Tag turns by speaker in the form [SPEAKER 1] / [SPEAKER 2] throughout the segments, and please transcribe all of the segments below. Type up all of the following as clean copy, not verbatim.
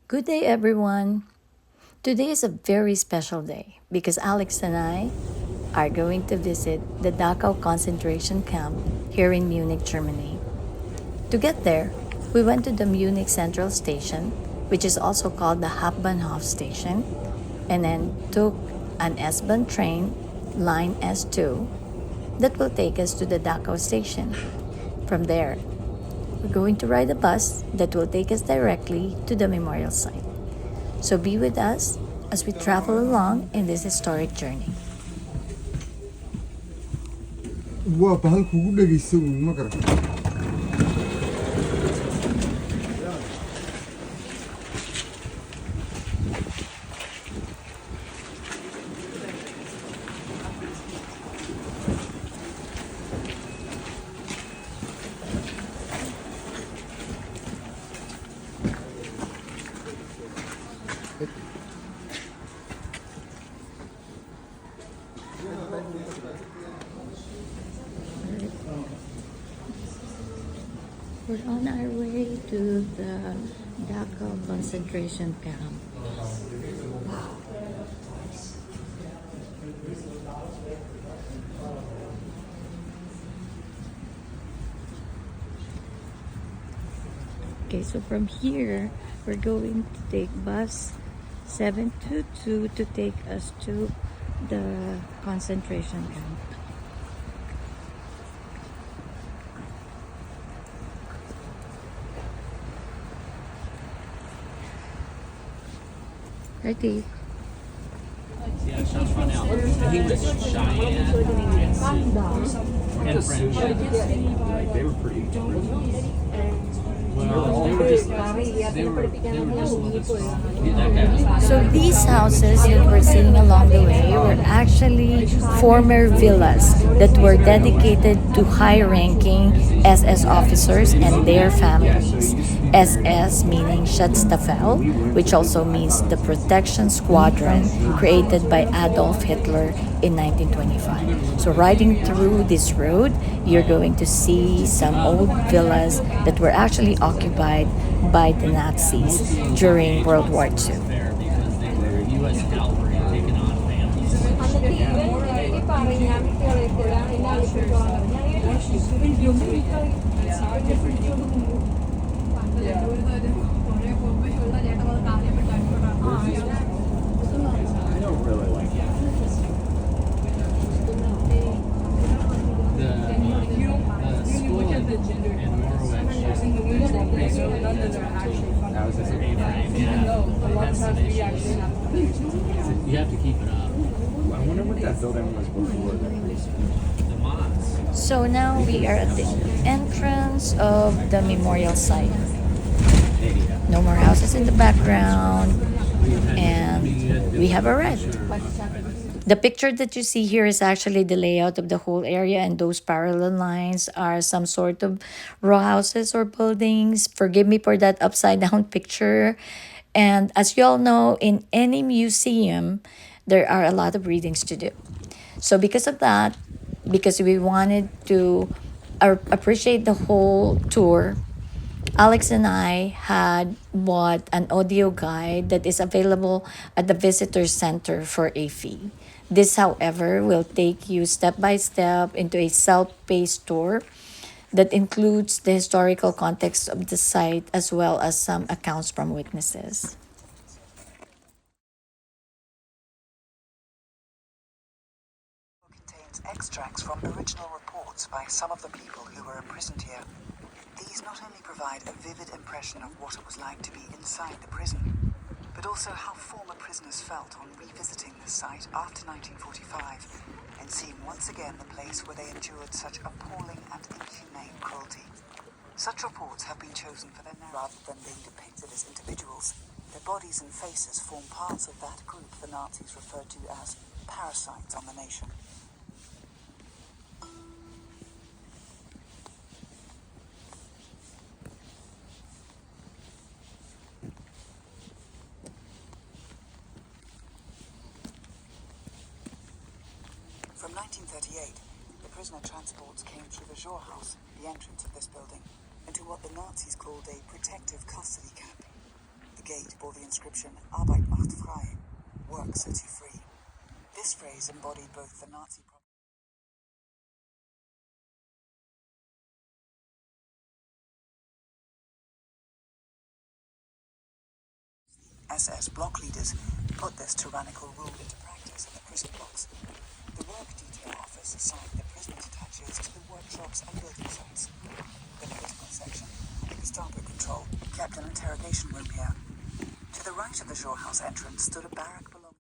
[SPEAKER 1] Good day, everyone. Today is a very special day because Alex and I are going to visit the Dachau Concentration Camp here in Munich, Germany. To get there, we went to the Munich Central Station, which is also called the Hauptbahnhof Station, and then took an S-Bahn train, line S2, that will take us to the Dachau station. From there, we're going to ride a bus that will take us directly to the memorial site. So be with us as we travel along in this historic journey.
[SPEAKER 2] Waa bahal kugu dhegeysa ma garan.
[SPEAKER 1] We're on our way to the Dachau Concentration Camp. Okay, so from here, we're going to take bus 722 to take us to the concentration camp. Ready?
[SPEAKER 3] Yeah, Sean Parnell. And he was Cheyenne and French. Like they were pretty. Well, they were just that guy.
[SPEAKER 1] So these houses that we're seeing along the way were actually former villas that were dedicated to high-ranking SS officers and their families. SS meaning Schutzstaffel, which also means the protection squadron created by Adolf Hitler in 1925. So riding through this road, you're going to see some old villas that were actually occupied by the Nazis during World War II.
[SPEAKER 3] There because they were U.S. cavalry taking on families. I don't really like it. The school in Norwich that was just an A-frame. Yeah, it has some issues. You have to keep it up.
[SPEAKER 2] I wonder what that building was before.
[SPEAKER 3] The mods.
[SPEAKER 1] So now we are at the entrance of the memorial site. No more houses in the background, and we have arrived. The picture that you see here is actually the layout of the whole area, and those parallel lines are some sort of row houses or buildings. Forgive me for that upside down picture. And as you all know, in any museum, there are a lot of readings to do. So because of that, because we wanted to appreciate the whole tour, Alex and I had bought an audio guide that is available at the visitor center for a fee. This, however, will take you step by step into a self-paced tour that includes the historical context of the site as well as some accounts from witnesses.
[SPEAKER 4] Contains extracts from original reports by some of the people who were imprisoned here. These not only provide a vivid impression of what it was like to be inside the prison, but also how former prisoners felt on revisiting the site after 1945 and seeing once again the place where they endured such appalling and inhumane cruelty. Such reports have been chosen for their rather than being depicted as individuals. Their bodies and faces form parts of that group the Nazis referred to as parasites on the nation. From 1938, the prisoner transports came through the House, the entrance of this building, into what the Nazis called a protective custody camp. The gate bore the inscription Arbeit macht frei, work sets you free. This phrase embodied both the Nazi SS block leaders put this tyrannical rule into practice in the prison blocks. The work detail office assigned the prisoner detachers to the workshops and building sites. The political section, under Gestapo control, kept an interrogation room here. To the right of the Schorhaus entrance stood a barrack belonging.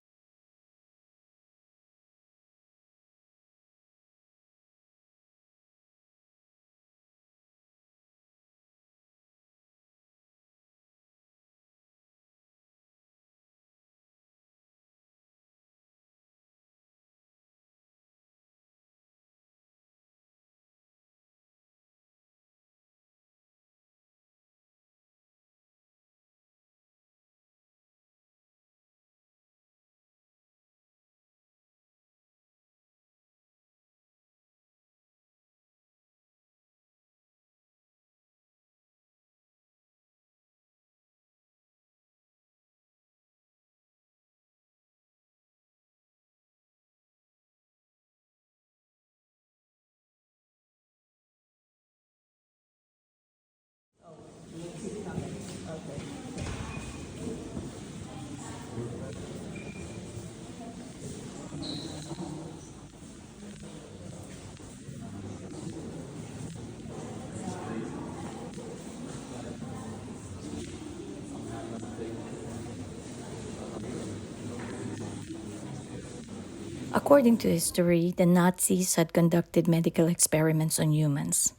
[SPEAKER 1] According to history, the Nazis had conducted medical experiments on humans.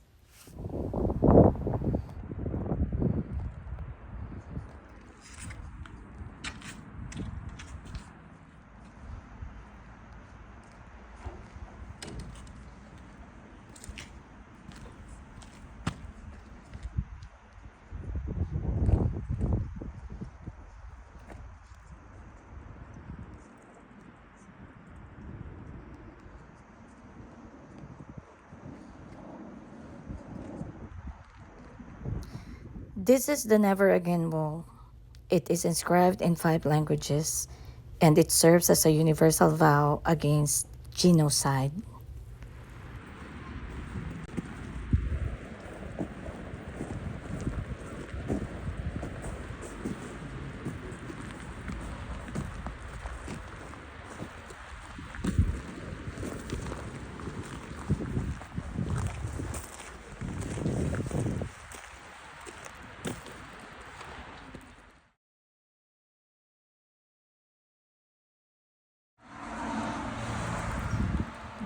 [SPEAKER 1] This is the Never Again Wall. It is inscribed in 5 languages, and it serves as a universal vow against genocide.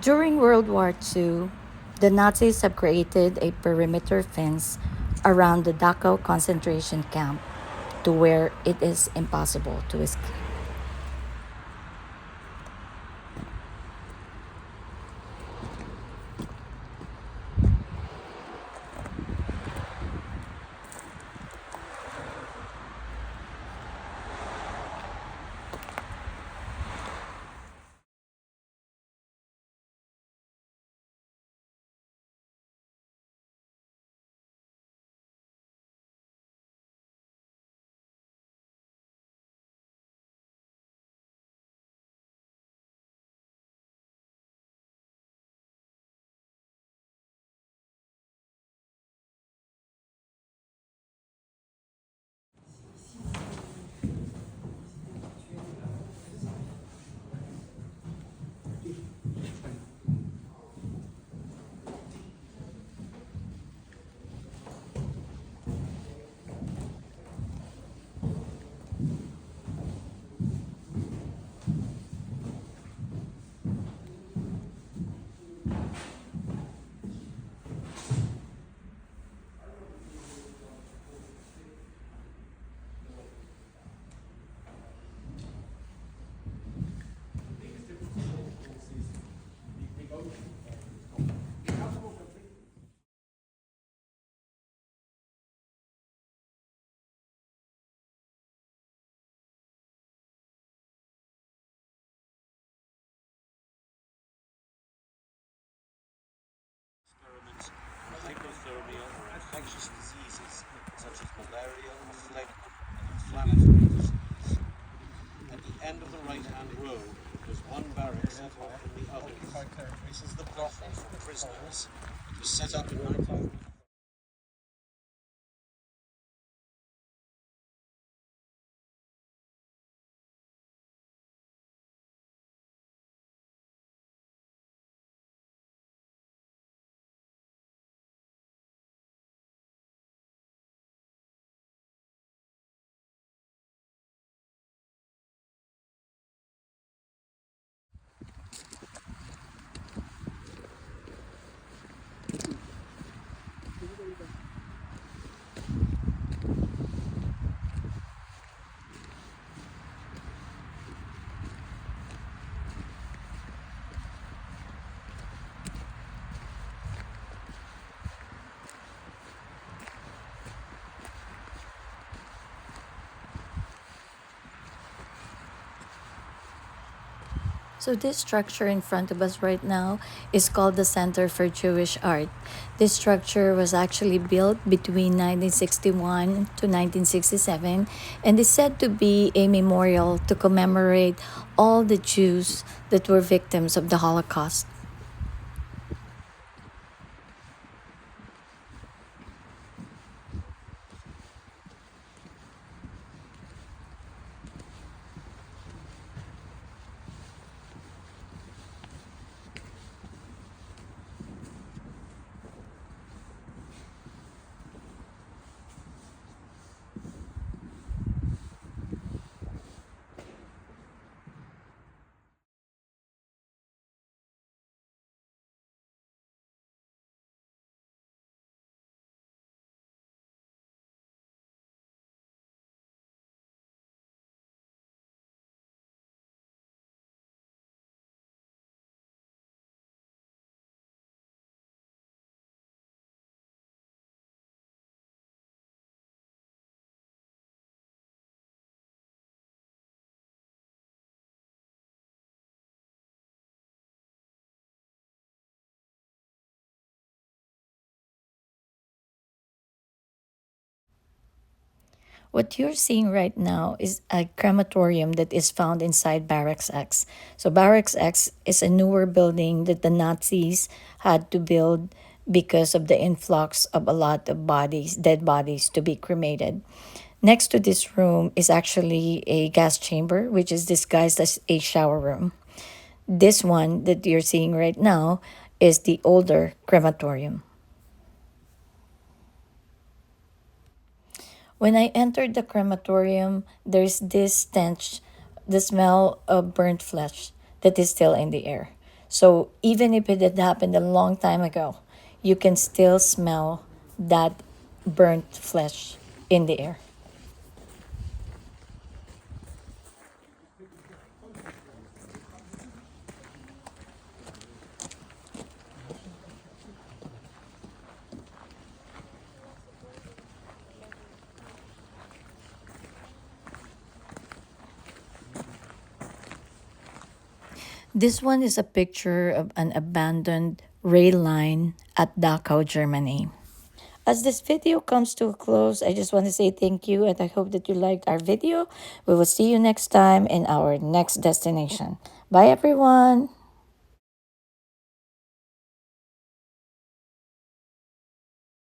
[SPEAKER 1] During World War II, the Nazis have created a perimeter fence around the Dachau Concentration Camp to where it is impossible to escape.
[SPEAKER 5] Experiments on hypothermia or infectious diseases such as malaria or phlegm, and inflammatory. At the end of the right-hand row, there's one barrack set off from the others. This is the brothel for prisoners. It was set up in 19...
[SPEAKER 1] So this structure in front of us right now is called the Center for Jewish Art. This structure was actually built between 1961 to 1967 and is said to be a memorial to commemorate all the Jews that were victims of the Holocaust. What you're seeing right now is a crematorium that is found inside Barracks X. So Barracks X is a newer building that the Nazis had to build because of the influx of a lot of bodies, dead bodies to be cremated. Next to this room is actually a gas chamber, which is disguised as a shower room. This one that you're seeing right now is the older crematorium. When I entered the crematorium, there's this stench, the smell of burnt flesh that is still in the air. So even if it had happened a long time ago, you can still smell that burnt flesh in the air. This one is a picture of an abandoned rail line at Dachau, Germany. As this video comes to a close, I just want to say thank you and I hope that you liked our video. We will see you next time in our next destination. Bye everyone!